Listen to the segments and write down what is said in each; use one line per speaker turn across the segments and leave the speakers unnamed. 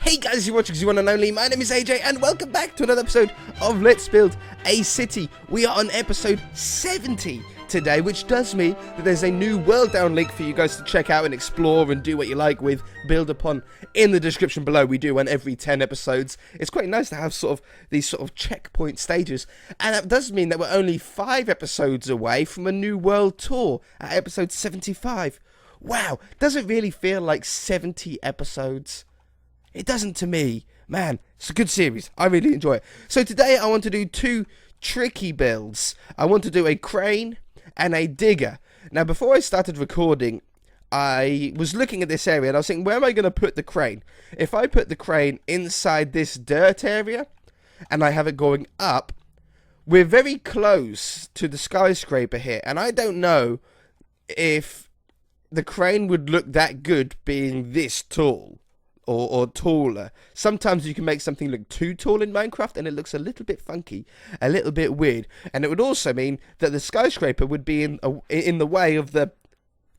Hey guys, you're watching the one and only. My name is AJ and welcome back to another episode of Let's Build a City. We are on episode 70 today, which does mean that there's a new world down link for you guys to check out and explore and do what you like with, build upon, in the description below. We do one every 10 episodes. It's quite nice to have these sort of checkpoint stages, and that does mean that we're only 5 episodes away from a new world tour at episode 75. Wow, does it really feel like 70 episodes? It doesn't to me. Man, it's a good series. I really enjoy it. So today I want to do 2 tricky builds. I want to do a crane and a digger. Now before I started recording, I was looking at this area and I was thinking, where am I going to put the crane? If I put the crane inside this dirt area and I have it going up, we're very close to the skyscraper here. And I don't know if the crane would look that good being this tall. Or taller. Sometimes you can make something look too tall in Minecraft and it looks a little bit funky, a little bit weird. And it would also mean that the skyscraper would be in the way of the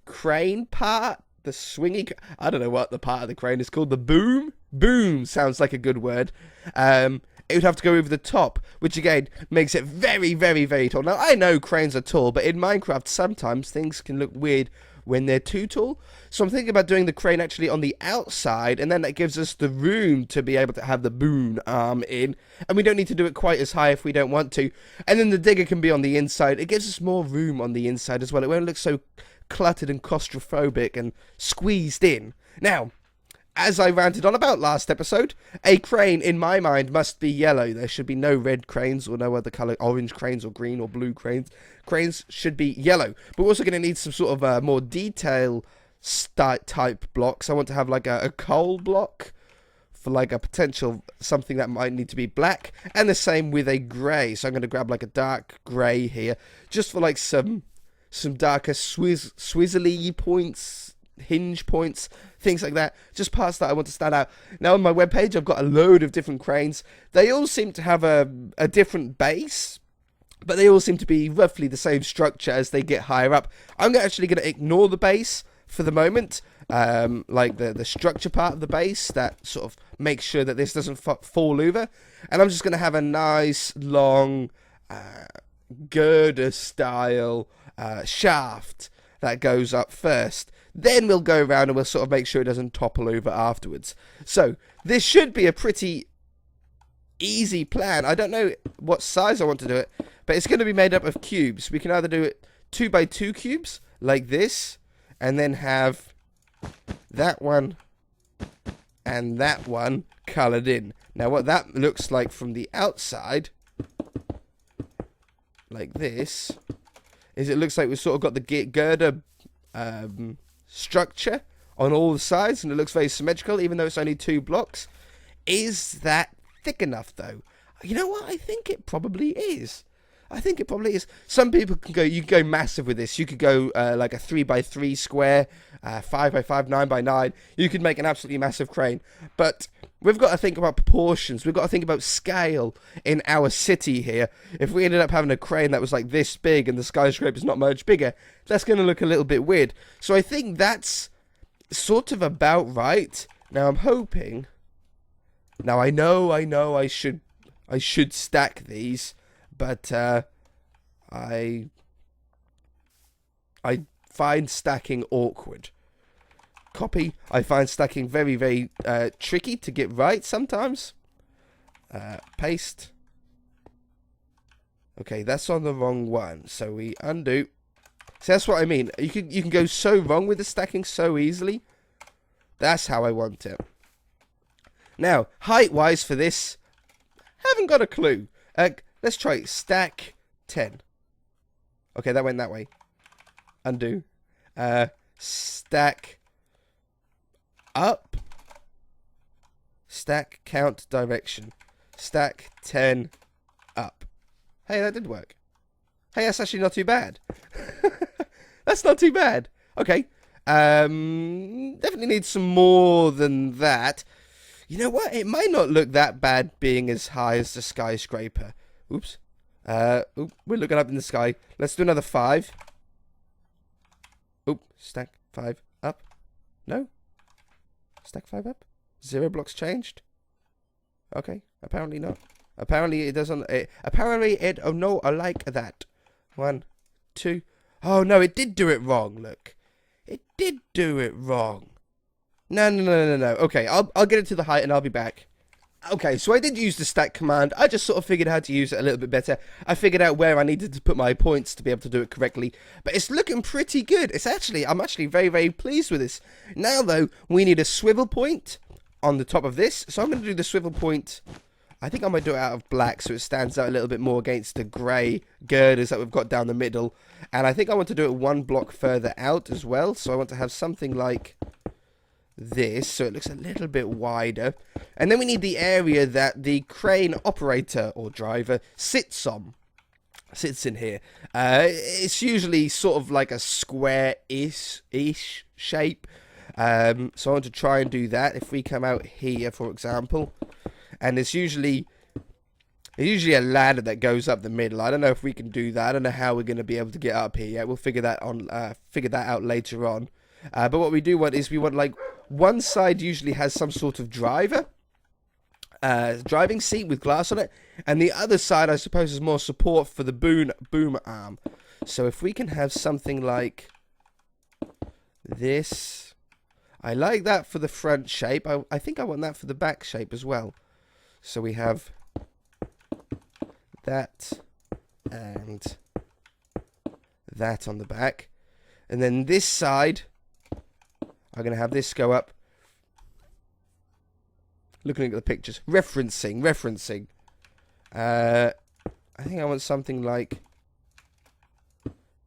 crane part, the swingy, I don't know what the part of the crane is called, the boom? Boom sounds like a good word. It would have to go over the top, which again makes it very, very, very tall. Now I know cranes are tall, but in Minecraft sometimes things can look weird when they're too tall. So I'm thinking about doing the crane actually on the outside, and then that gives us the room to be able to have the boom arm in, and we don't need to do it quite as high if we don't want to. And then the digger can be on the inside. It gives us more room on the inside as well. It won't look so cluttered and claustrophobic and squeezed in. Now, as I ranted on about last episode, a crane in my mind must be yellow. There should be no red cranes or no other colour, orange cranes or green or blue cranes. Cranes should be yellow. But we're also going to need some sort of more detail type blocks. I want to have like a coal block for like a potential something that might need to be black, and the same with a grey. So I'm going to grab like a dark grey here, just for like some darker swizzly points, hinge points, things like that, just parts that I want to stand out. Now on my webpage I've got a load of different cranes. They all seem to have a different base, but they all seem to be roughly the same structure as they get higher up. I'm actually going to ignore the base for the moment, like the structure part of the base that sort of makes sure that this doesn't fall over, and I'm just going to have a nice long girder style shaft that goes up first. Then we'll go around and we'll sort of make sure it doesn't topple over afterwards. So this should be a pretty easy plan. I don't know what size I want to do it, but it's going to be made up of cubes. We can either do it 2x2 cubes like this, and then have that one and that one coloured in. Now what that looks like from the outside, like this, is it looks like we've sort of got the girder structure on all the sides, and it looks very symmetrical even though it's only 2 blocks. Is that thick enough though? You know what, I think it probably is. Some people can go, you can go massive with this. You could go like a 3x3 square, 5x5, 9x9. You could make an absolutely massive crane. But we've got to think about proportions. We've got to think about scale in our city here. If we ended up having a crane that was like this big and the skyscraper's not much bigger, that's going to look a little bit weird. So I think that's sort of about right. Now I'm hoping. Now I know I should stack these. But I find stacking awkward. Copy. I find stacking very, very tricky to get right sometimes. Paste. Okay, that's on the wrong one. So we undo. So that's what I mean. You can go so wrong with the stacking so easily. That's how I want it. Now, height-wise for this, haven't got a clue. Let's try stack 10. Okay, that went that way. Undo. Stack up. Stack count direction. Stack 10 up. Hey, that did work. Hey, that's actually not too bad. That's not too bad. Okay. Definitely need some more than that. You know what? It might not look that bad being as high as the skyscraper. Oops. We're looking up in the sky. Let's do another 5. Oop, stack 5 up. No? Stack 5 up? 0 blocks changed? Okay, apparently not. Apparently it doesn't. Apparently it. Oh no, I like that. 1, 2. Oh no, it did do it wrong. Look, it did do it wrong. No. Okay, I'll get it to the height and I'll be back. Okay, so I did use the stack command. I just sort of figured how to use it a little bit better. I figured out where I needed to put my points to be able to do it correctly. But it's looking pretty good. I'm actually very, very pleased with this. Now, though, we need a swivel point on the top of this. So I'm going to do the swivel point. I think I might do it out of black so it stands out a little bit more against the grey girders that we've got down the middle. And I think I want to do it 1 block further out as well. So I want to have something like this, so it looks a little bit wider. And then we need the area that the crane operator or driver sits in here. It's usually sort of like a square-ish shape. So I want to try and do that. If we come out here, for example, and it's usually a ladder that goes up the middle. I don't know if we can do that. I don't know how we're going to be able to get up here yet. We'll figure that out later on. But what we do want is we want, like, one side usually has some sort of driving seat with glass on it, and the other side, I suppose, is more support for the boom arm. So if we can have something like this, I like that for the front shape. I think I want that for the back shape as well. So we have that and that on the back, and then this side, I'm going to have this go up. Looking at the pictures. Referencing. I think I want something like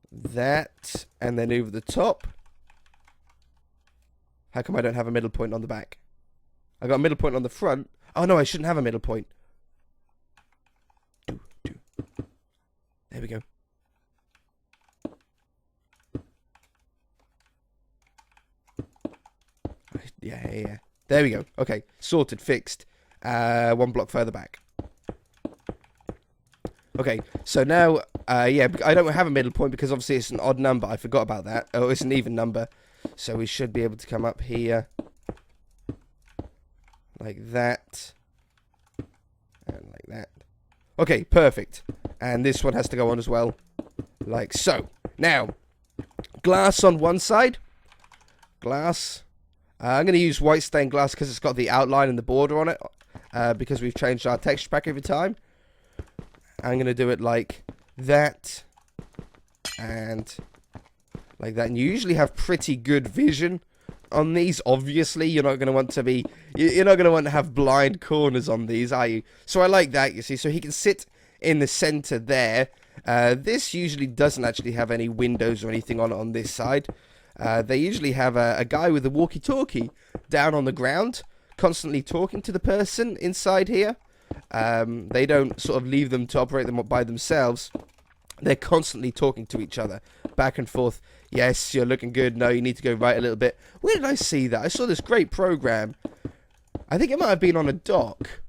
that. And then over the top. How come I don't have a middle point on the back? I got a middle point on the front. Oh no, I shouldn't have a middle point. There we go. Yeah. There we go. Okay, sorted, fixed. 1 block further back. Okay, so now, yeah, I don't have a middle point because obviously it's an odd number. I forgot about that. Oh, it's an even number. So we should be able to come up here. Like that. And like that. Okay, perfect. And this one has to go on as well. Like so. Now, glass on one side. Glass. I'm going to use white stained glass because it's got the outline and the border on it. Because we've changed our texture pack over time. I'm going to do it like that. And like that. And you usually have pretty good vision on these. Obviously, you're not going to want to be... You're not going to want to have blind corners on these, are you? So I like that, you see. So he can sit in the center there. This usually doesn't actually have any windows or anything on this side. They usually have a guy with a walkie-talkie down on the ground, constantly talking to the person inside here. They don't sort of leave them to operate them by themselves. They're constantly talking to each other, back and forth. Yes, you're looking good. No, you need to go right a little bit. Where did I see that? I saw this great program. I think it might have been on a dock,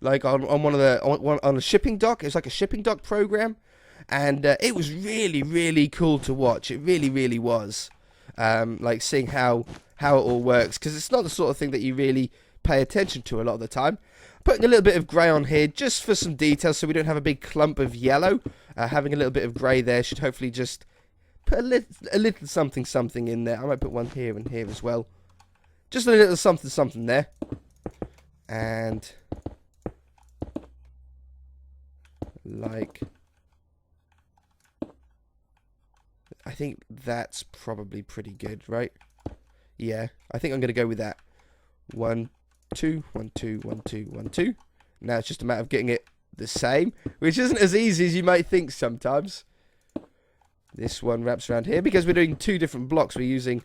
like on one of the on a shipping dock. It was like a shipping dock program, and it was really, really cool to watch. It really, really was. Like seeing how it all works, because it's not the sort of thing that you really pay attention to a lot of the time. Putting a little bit of grey on here just for some details so we don't have a big clump of yellow. Having a little bit of grey there should hopefully just put a little something in there. I might put one here and here as well. Just a little something there. And like, I think that's probably pretty good, right? Yeah, I think I'm going to go with that. 1, 2, 1, 2, 1, 2, 1, 2. Now it's just a matter of getting it the same, which isn't as easy as you might think sometimes. This one wraps around here because we're doing 2 different blocks. We're using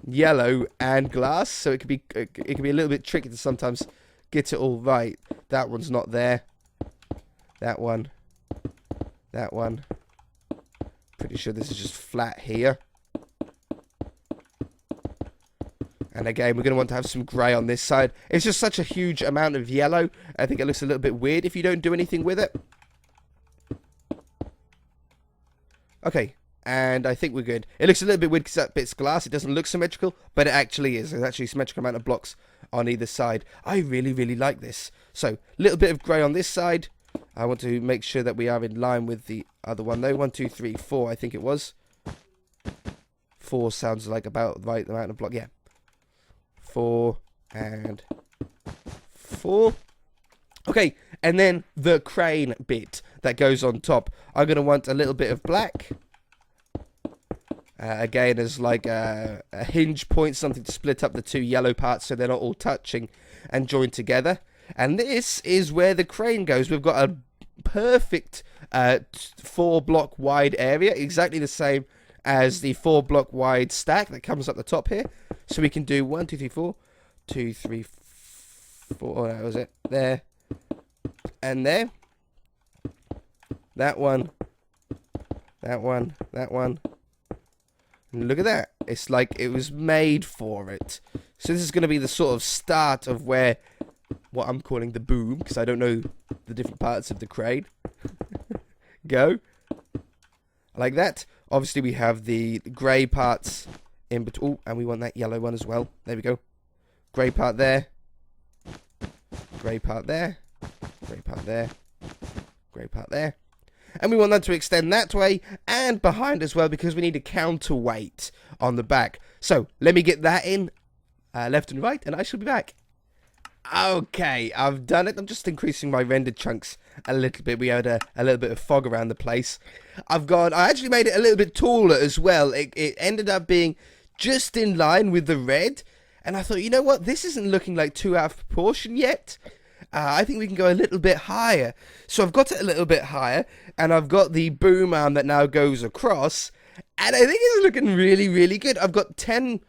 yellow and glass, so it can be a little bit tricky to sometimes get it all right. That one's not there. That one. Pretty sure this is just flat here. And again, we're going to want to have some grey on this side. It's just such a huge amount of yellow. I think it looks a little bit weird if you don't do anything with it. Okay, And I think we're good. It looks a little bit weird because that bit's glass. It doesn't look symmetrical, but it actually is. There's actually a symmetrical amount of blocks on either side. I really, really like this. So, a little bit of grey on this side. I want to make sure that we are in line with the other one, though. 1, 2, 3, 4, I think it was. 4 sounds like about right amount of block. Yeah. 4 and 4. Okay, and then the crane bit that goes on top. I'm going to want a little bit of black. Again, as like a hinge point, something to split up the two yellow parts so they're not all touching and joined together. And this is where the crane goes. We've got a perfect 4-block wide area, exactly the same as the 4-block wide stack that comes up the top here. So we can do 1, 2, 3, 4, 2, 3, 4. Oh, that was it. There and there. That one. That one. That one. Look at that. It's like it was made for it. So this is going to be the sort of start of where, what I'm calling the boom, because I don't know the different parts of the crane. Go. Like that. Obviously we have the grey parts in between. Oh, and we want that yellow one as well. There we go. Grey part there. Grey part there. Grey part there. Grey part there. And we want that to extend that way and behind as well because we need a counterweight on the back. So, let me get that in left and right and I shall be back. Okay, I've done it. I'm just increasing my rendered chunks a little bit. We had a little bit of fog around the place. I actually made it a little bit taller as well. It ended up being just in line with the red. And I thought, you know what? This isn't looking like too out of proportion yet. I think we can go a little bit higher. So I've got it a little bit higher. And I've got the boom arm that now goes across. And I think it's looking really, really good. I've got 10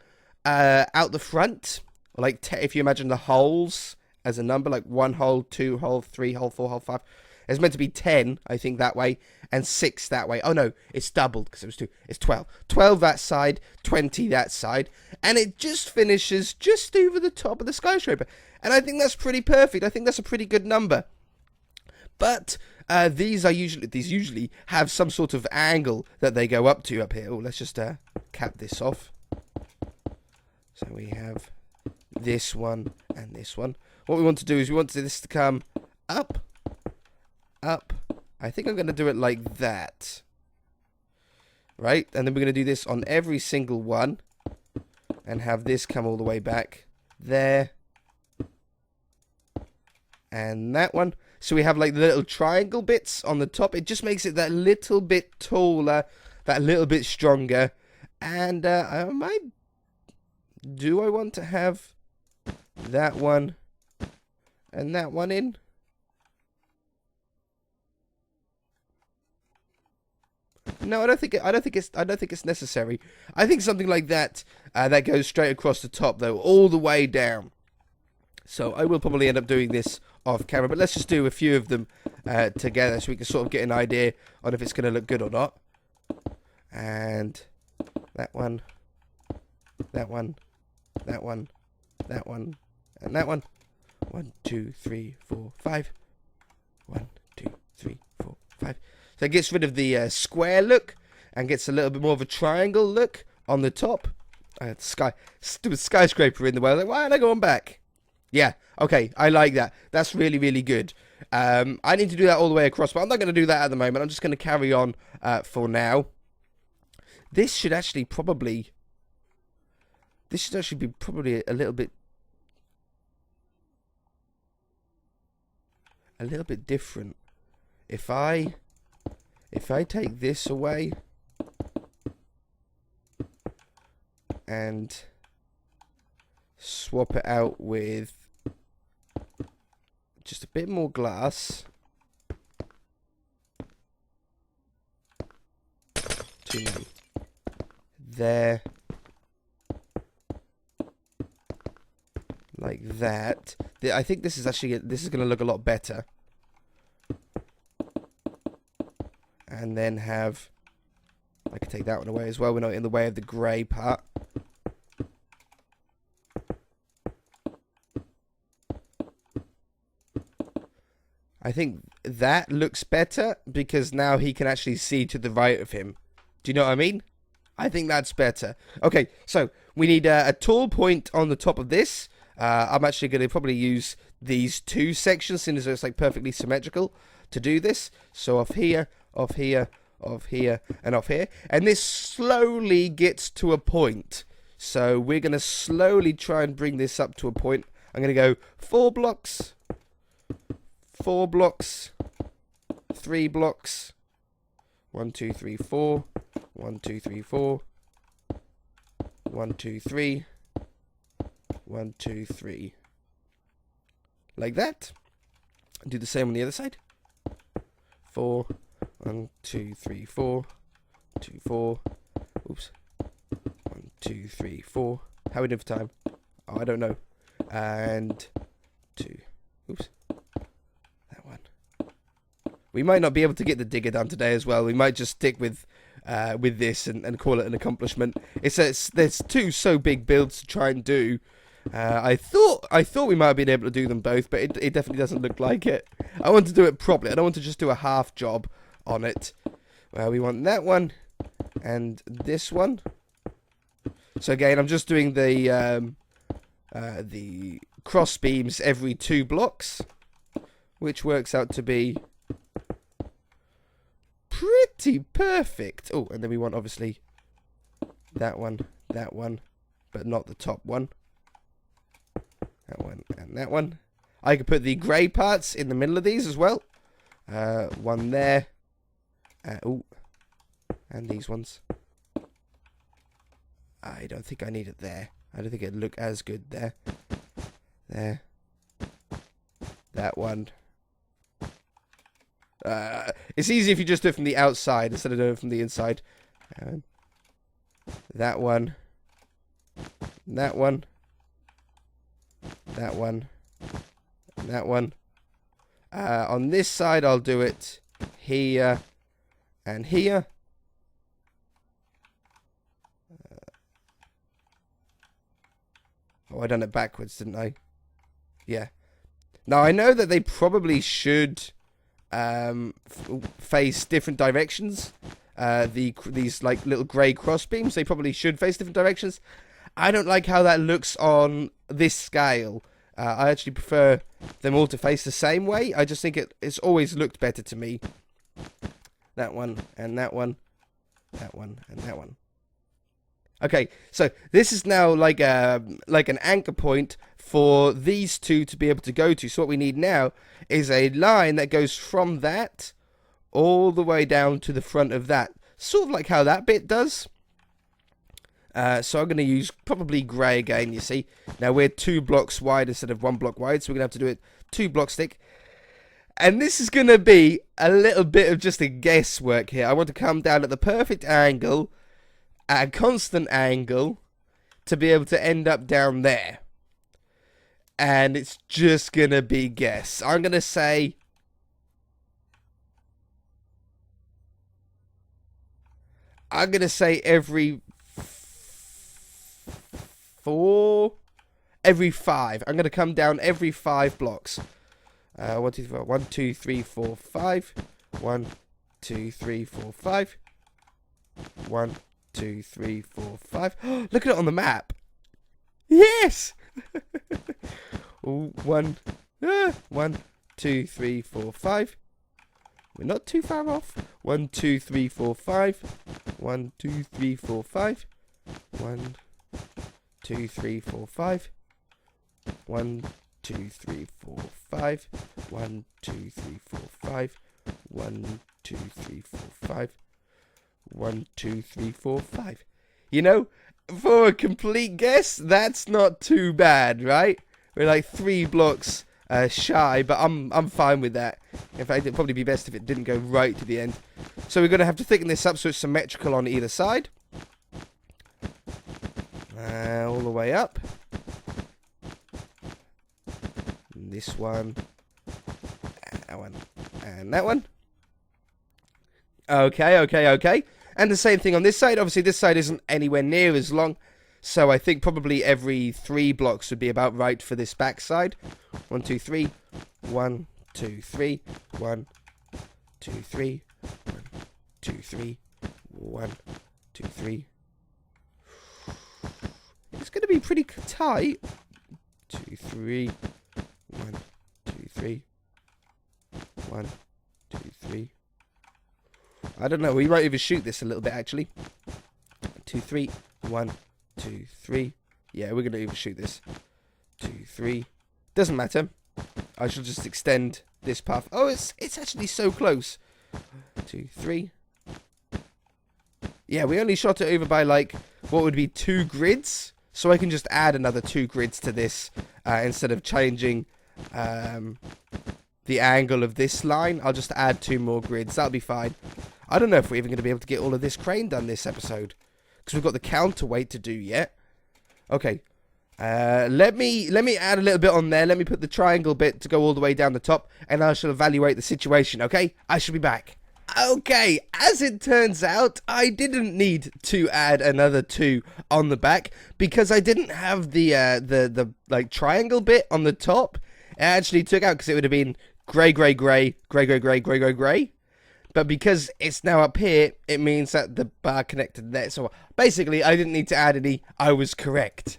out the front. Like, if you imagine the holes as a number. Like 1 hole, 2 hole, 3 hole, 4 hole, 5. It's meant to be 10, I think, that way. And 6 that way. Oh, no. It's doubled because it was 2. It's 12. 12 that side. 20 that side. And it just finishes just over the top of the skyscraper. And I think that's pretty perfect. I think that's a pretty good number. But these usually have some sort of angle that they go up to up here. Oh, let's just cap this off. So we have this one and this one. What we want to do is we want this to come up, up. I think I'm going to do it like that. Right? And then we're going to do this on every single one. And have this come all the way back there. And that one. So we have like the little triangle bits on the top. It just makes it that little bit taller, that little bit stronger. And do I want to have that one and that one in? No, I don't think it's necessary. I think something like that that goes straight across the top though, all the way down. So I will probably end up doing this off camera, but let's just do a few of them together so we can sort of get an idea on if it's going to look good or not. And that one, that one, that one, that one, and that one. 1, 2, 3, 4, 5. 1, 2, 3, 4, 5. So it gets rid of the square look and gets a little bit more of a triangle look on the top. Stupid skyscraper in the way. Like, why aren't I going back? Yeah, okay, I like that. That's really, really good. I need to do that all the way across, but I'm not going to do that at the moment. I'm just going to carry on for now. This should actually be probably a little bit different. If I take this away and swap it out with just a bit more glass. Too many. There. Like that. I think this is going to look a lot better. And then have, I could take that one away as well. We're not in the way of the grey part. I think that looks better because now he can actually see to the right of him. Do you know what I mean? I think that's better. Okay, so we need a tall point on the top of this. I'm actually going to probably use these two sections, since it's like perfectly symmetrical to do this. So off here, off here, off here, and off here. And this slowly gets to a point. So we're going to slowly try and bring this up to a point. I'm going to go 4 blocks, 4 blocks, 3 blocks, 1, 2, 3, 4, 1, 2, 3, 4, 1, 2, 3, 1, 2, 3. Like that. Do the same on the other side. 4, 1, 2, 3, 4, 2, 4. Oops. 1, 2, 3, 4. How are we doing for time? Oh, I don't know. And 2. Oops. That one. We might not be able to get the digger done today as well. We might just stick with this and call it an accomplishment. There's 2 so big builds to try and do. I thought we might have been able to do them both, but it definitely doesn't look like it. I want to do it properly. I don't want to just do a half job on it. Well, we want that one and this one. So again, I'm just doing the cross beams every 2 blocks, which works out to be pretty perfect. Oh, and then we want obviously that one, but not the top one. That one and that one. I could put the grey parts in the middle of these as well. One there. Oh, and these ones. I don't think I need it there. I don't think it'd look as good there. There. That one. It's easy if you just do it from the outside instead of doing it from the inside. That one. That one. That one. That one. On this side, I'll do it here and here. Oh, I done it backwards, didn't I? Yeah. Now, I know that they probably should face different directions. These like little grey cross beams, they probably should face different directions. I don't like how that looks on this scale. I actually prefer them all to face the same way. I just think it's always looked better to me. That one, and that one, that one, and that one. Okay, so this is now like an anchor point for these 2 to be able to go to. So what we need now is a line that goes from that all the way down to the front of that. Sort of like how that bit does. So I'm going to use probably grey again, you see. Now we're 2 blocks wide instead of 1 block wide, so we're going to have to do it 2 blocks thick. And this is going to be a little bit of just a guesswork here. I want to come down at the perfect angle, at a constant angle, to be able to end up down there. And it's just going to be guess. I'm going to say every 4, every 5. I'm going to come down every 5 blocks. 1, 2, 3, 4. 1, 2, 3, 4, 5. 1, 2, 3, 4, 5. 1, 2, 3, 4, 5. Look at it on the map. Yes. 1, 2, 3, 4, 5. We're not too far off. 1, 2, 3, 4, 5. 1, 2, 3, 4, 5. 1, 2, 3, 4, 5. 1, 2, 3, 4, 5. 1, 2, 3, 4, 5. 1, 2, 3, 4, 5. 1, 2, 3, 4, 5. You know, for a complete guess, that's not too bad, right? We're like 3 blocks shy, but I'm fine with that. In fact, it'd probably be best if it didn't go right to the end. So we're going to have to thicken this up so it's symmetrical on either side. All the way up. This one. That one. And that one. Okay. And the same thing on this side. Obviously, this side isn't anywhere near as long. So I think probably every 3 blocks would be about right for this back side. 1, 2, 3. 1, 2, 3. 1, 2, 3. 1, 2, 3. 1, 2, 3. It's going to be pretty tight. 2, 3. 1, 2, 3. 1, 2, 3. I don't know. We might even shoot this a little bit, actually. 2, 3. 1, 2, 3. Yeah, we're going to even shoot this. 2, 3. Doesn't matter. I shall just extend this path. Oh, it's actually so close. 2, 3. Yeah, we only shot it over by, like, what would be 2 grids. So I can just add another 2 grids to this instead of changing the angle of this line. I'll just add 2 more grids. That'll be fine. I don't know if we're even going to be able to get all of this crane done this episode, because we've got the counterweight to do yet. Okay. Let me add a little bit on there. Let me put the triangle bit to go all the way down the top, and I shall evaluate the situation, okay? I shall be back. Okay, as it turns out, I didn't need to add another 2 on the back, because I didn't have the like triangle bit on the top. It actually took out, because it would have been grey, grey, grey, grey, grey, grey, grey, grey, grey. But because it's now up here, it means that the bar connected there. So basically, I didn't need to add any. I was correct.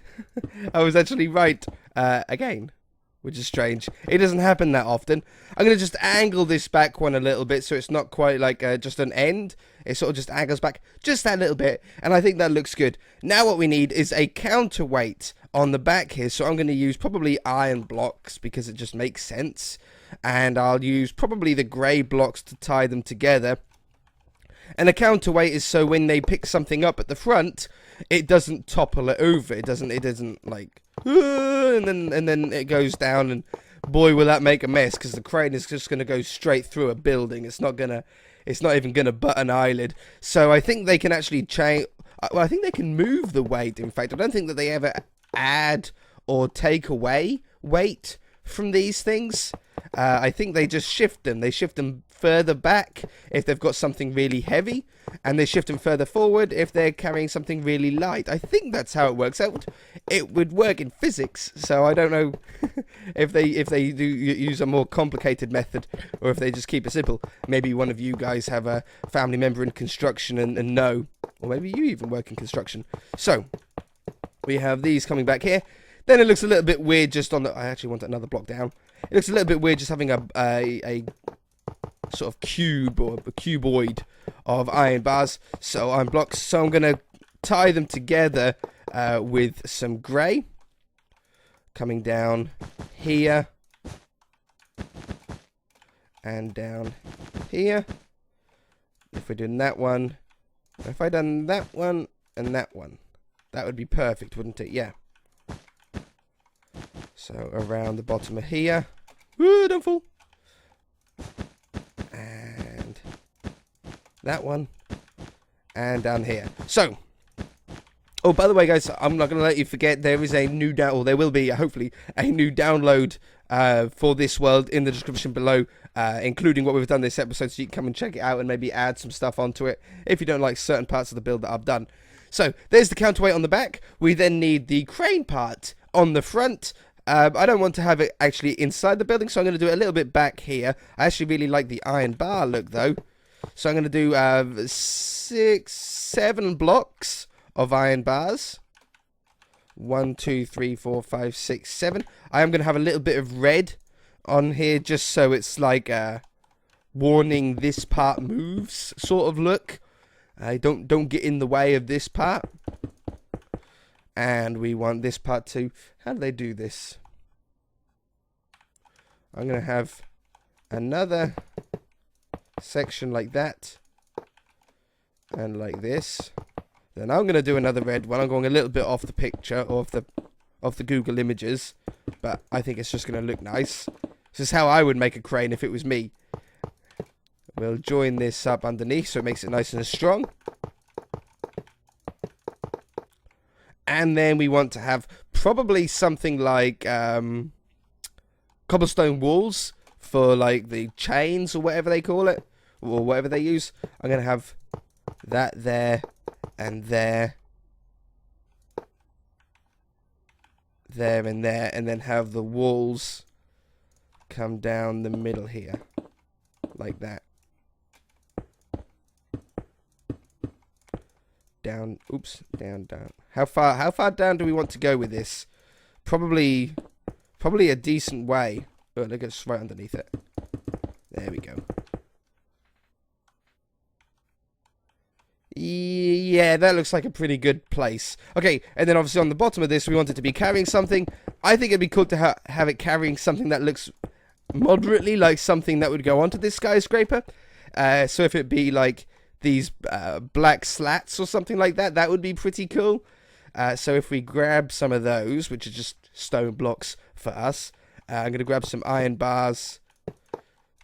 I was actually right again, which is strange. It doesn't happen that often. I'm going to just angle this back one a little bit so it's not quite like just an end. It sort of just angles back just that little bit. And I think that looks good. Now what we need is a counterweight on the back here. So I'm going to use probably iron blocks because it just makes sense. And I'll use probably the grey blocks to tie them together. And a counterweight is so when they pick something up at the front, it doesn't topple it over. It doesn't like, and then it goes down, and boy will that make a mess, because the crane is just going to go straight through a building. It's not even gonna butt an eyelid. So I think they can actually change. Well, I think they can move the weight. In fact, I don't think that they ever add or take away weight from these things. I think they just shift them. They shift them further back if they've got something really heavy, and they shift them further forward if they're carrying something really light. I think that's how it works out. It would work in physics, so I don't know if they do use a more complicated method or if they just keep it simple. Maybe one of you guys have a family member in construction and know, or maybe you even work in construction. So we have these coming back here. Then it looks a little bit weird just on the... I actually want another block down. It looks a little bit weird just having a sort of cube or a cuboid of iron bars. So iron blocks. So I'm going to tie them together with some grey. Coming down here. And down here. If we're doing that one. If I done that one and that one. That would be perfect, wouldn't it? Yeah. So around the bottom of here. Woo, don't fall. And that one. And down here. So. Oh, by the way, guys, I'm not going to let you forget there is a new download. Or there will be, hopefully, a new download for this world in the description below. Including what we've done this episode. So you can come and check it out and maybe add some stuff onto it. If you don't like certain parts of the build that I've done. So, there's the counterweight on the back. We then need the crane part on the front. I don't want to have it actually inside the building, so I'm going to do it a little bit back here. I actually really like the iron bar look, though. So I'm going to do 6, 7 blocks of iron bars. 1, 2, 3, 4, 5, 6, 7. I am going to have a little bit of red on here, just so it's like warning this part moves sort of look. Don't get in the way of this part. And we want this part to... How do they do this? I'm going to have another section like that. And like this. Then I'm going to do another red one. I'm going a little bit off the picture, or off the Google images. But I think it's just going to look nice. This is how I would make a crane if it was me. We'll join this up underneath so it makes it nice and strong. And then we want to have probably something like cobblestone walls for like the chains or whatever they call it. Or whatever they use. I'm going to have that there and there. There and there. And then have the walls come down the middle here. Like that. down. Oops, down. How far down do we want to go with this? Probably a decent way. Oh, look, it's right underneath it. There we go. Yeah, that looks like a pretty good place. Okay, and then obviously on the bottom of this, we want it to be carrying something. I think it'd be cool to have it carrying something that looks moderately like something that would go onto this skyscraper. So if it be like these black slats or something like that, that would be pretty cool. So if we grab some of those, which are just stone blocks for us, I'm going to grab some iron bars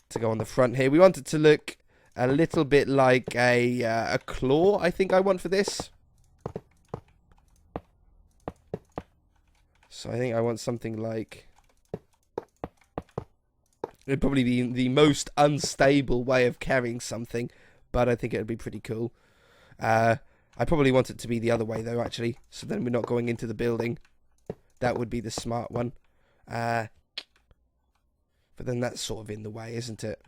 to go on the front here. We want it to look a little bit like a claw, I think I want for this. So I think I want something like... It'd probably be the most unstable way of carrying something, but I think it would be pretty cool. I probably want it to be the other way, though, actually, so then we're not going into the building. That would be the smart one. But then that's sort of in the way, isn't it?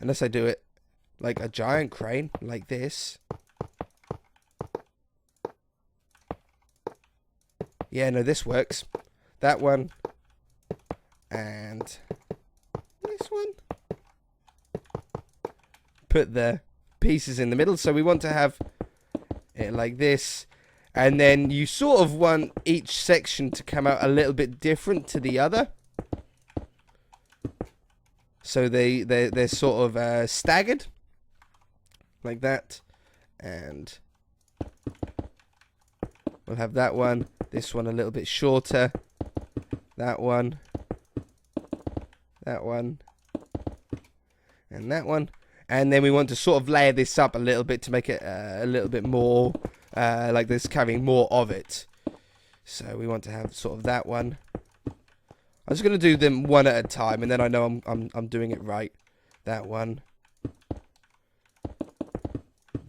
Unless I do it like a giant crane, like this. Yeah, no, this works. That one. And this one. Put the pieces in the middle. So we want to have it like this. And then you sort of want each section to come out a little bit different to the other. So they're sort of staggered. Like that. And we'll have that one. This one a little bit shorter. That one. That one. And that one. And then we want to sort of layer this up a little bit to make it a little bit more like this, carrying more of it. So we want to have sort of that one. I'm just going to do them one at a time, and then I know I'm doing it right. That one.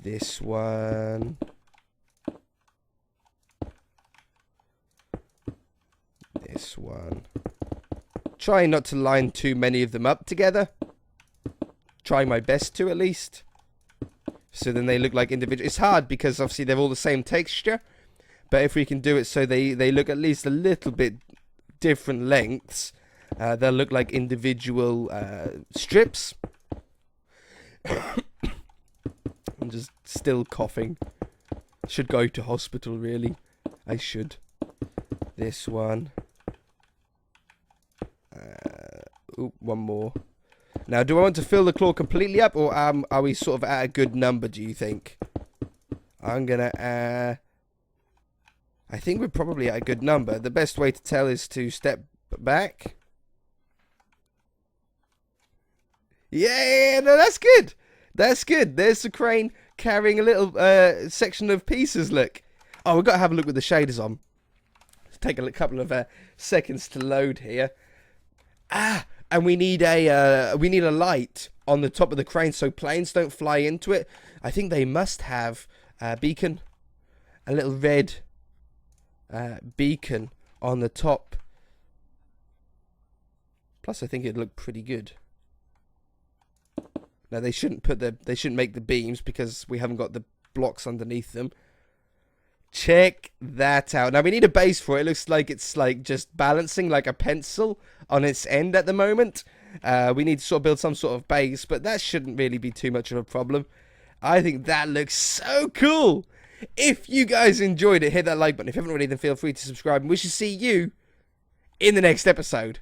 This one. This one. Try not to line too many of them up together. Try my best to, at least. So then they look like individual. It's hard because obviously they're all the same texture. But if we can do it so they look at least a little bit different lengths, they'll look like individual strips. I'm just still coughing. Should go to hospital, really. I should. This one. One more. Now, do I want to fill the claw completely up, or are we sort of at a good number, do you think? I'm gonna... I think we're probably at a good number. The best way to tell is to step back. Yeah, no, that's good. That's good. There's the crane carrying a little section of pieces, look. Oh, we've got to have a look with the shaders on. Let's take a couple of seconds to load here. And we need a light on the top of the crane so planes don't fly into it. I think they must have a beacon, a little red beacon on the top. Plus, I think it'd look pretty good. Now they shouldn't make the beams because we haven't got the blocks underneath them. Check that out. Now we need a base for it. It looks like it's like just balancing like a pencil on its end at the moment. We need to sort of build some sort of base, but that shouldn't really be too much of a problem. I think that looks so cool. If you guys enjoyed it, hit that like button. If you haven't already, then feel free to subscribe. And we shall see you in the next episode.